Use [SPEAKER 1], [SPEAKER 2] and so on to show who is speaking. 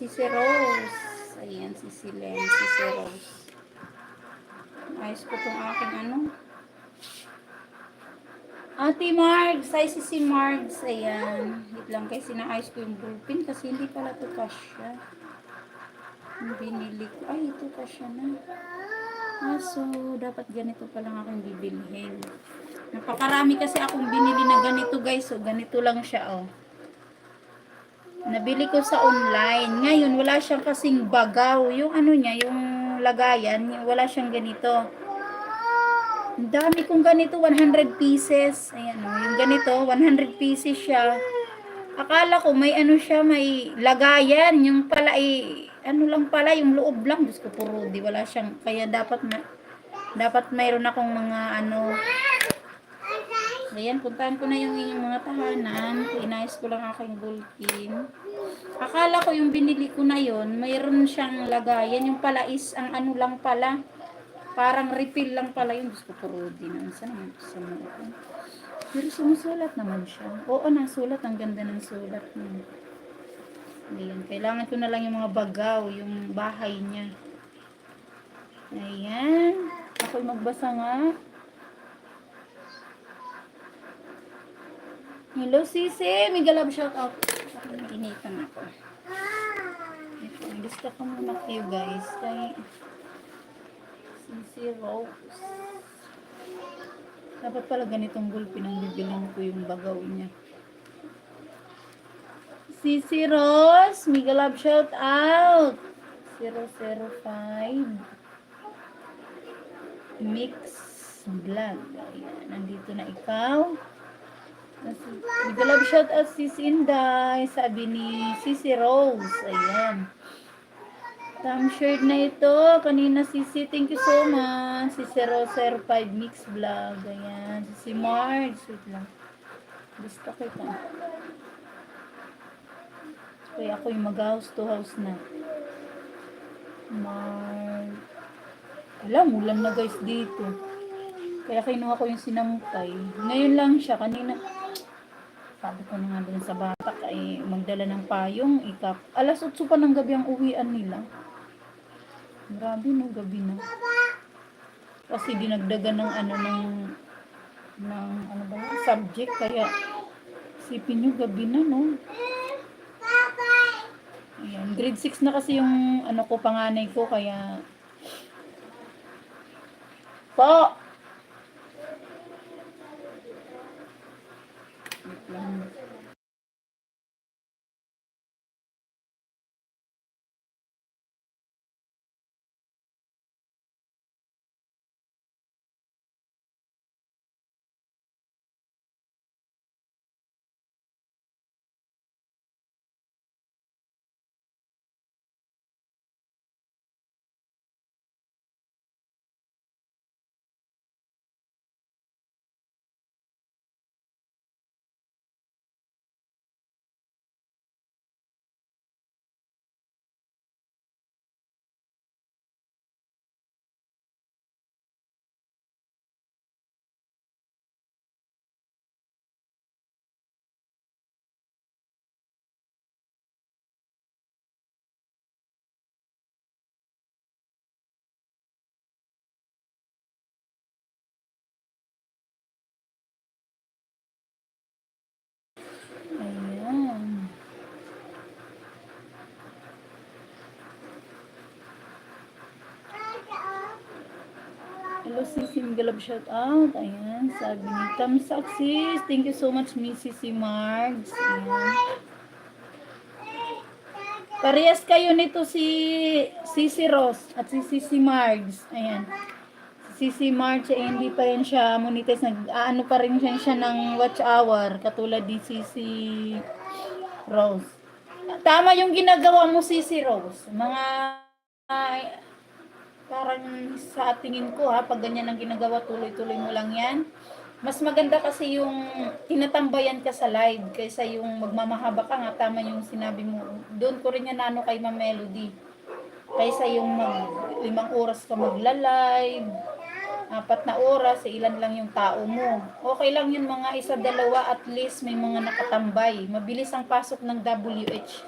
[SPEAKER 1] si Rose. Ayan, si Silen, si Rose. Ayos ko tong aking ano. Ate Margs, ay si Margs. Ayan. Wait lang guys, sinaayos ko yung ballpen kasi hindi pala ito kasya. Yung binili ko. Ay, ito kasya na. So, dapat ganito pa lang aking bibilhin. Napakarami kasi akong binili na ganito guys. So, ganito lang siya, oh. Nabili ko sa online. Ngayon, wala siyang kasing bagaw. Yung ano niya, yung lagayan, wala siyang ganito. Ang dami kong ganito, 100 pieces. Ayan, oh, yung ganito, 100 pieces siya. Akala ko may ano siya, may lagayan. Yung pala ano lang pala, yung loob lang. Diyos ko, puro, di wala siyang, kaya dapat mayroon akong mga ano. Ayan, puntahan ko na yung inyong mga tahanan. Inayos ko lang aking bulletin. Akala ko yung binili ko na yon, mayroon siyang lagayan. Yung pala is, ang ano lang pala. Parang refill lang pala yun. Gusto ko puro din. Saan naman sa mga. Pero sumusulat naman siya. Oo, nasulat. Ang ganda ng sulat niya. Ayan, kailangan ko na lang yung mga bagaw, yung bahay niya. Ayan. Ako'y magbasa nga. Hello, Sisi. Mega love shout out. Initan ako. Ito, gusto ko muna kayo guys. Kay Sisi Rose. Dapat pala ganitong gulpin ang bibilin ko yung bagaw niya. Sisi Rose. Mega love shout out. 005 Mix Vlog. Ayan, nandito na ikaw. Mega love shout out Sisi Inday. Sabi ni Sisi Rose. Ayan. Shared na ito. Kanina Sisi. Thank you so much. Sisi Rose 05 Mix Vlog. Ayan. Sisi Marge. Wait lang. Gusto ko ito. Kaya ako yung mag-house to house na. Alam, ulan na guys dito. Kaya kinuha ko yung sinampay. Ngayon lang siya. Kanina, sabi ko na nga dun sa bata ay magdala ng payong. Alas 8 pa ng gabi ang uwian nila. Grabe no, gabi na. Kasi dinagdagan ng ano ano ba yun, subject. Kaya isipin nyo gabi na no. Ayan, grade 6 na kasi yung ano ko, panganay ko. Kaya po! Ayan. Hello, Sisi. Mega love shout out. Ayan. Sabi ni Tamsak, sis. Thank you so much, Miss Sisi Margs. Ayan. Parehas kayo nito si Sisi Rose at si Sisi Margs. Ayan. Si Sisi Margs ay hindi pa rin siya monetize. Nag-ano pa rin siya ng watch hour. Katulad ni Sisi Rose. Tama yung ginagawa mo, Sisi Rose. Mga parang sa tingin ko pag ganyan ang ginagawa, tuloy-tuloy mo lang yan. Mas maganda kasi yung tinatambayan ka sa live kaysa yung magmamahaba ka nga, tama yung sinabi mo. Doon ko rin yan nano kay Ma'am Melody. Kaysa yung 5 oras ka magla-live, 4 na oras, ilan lang yung tao mo. Okay lang yun, mga 1, 2, at least may mga nakatambay. Mabilis ang pasok ng WH.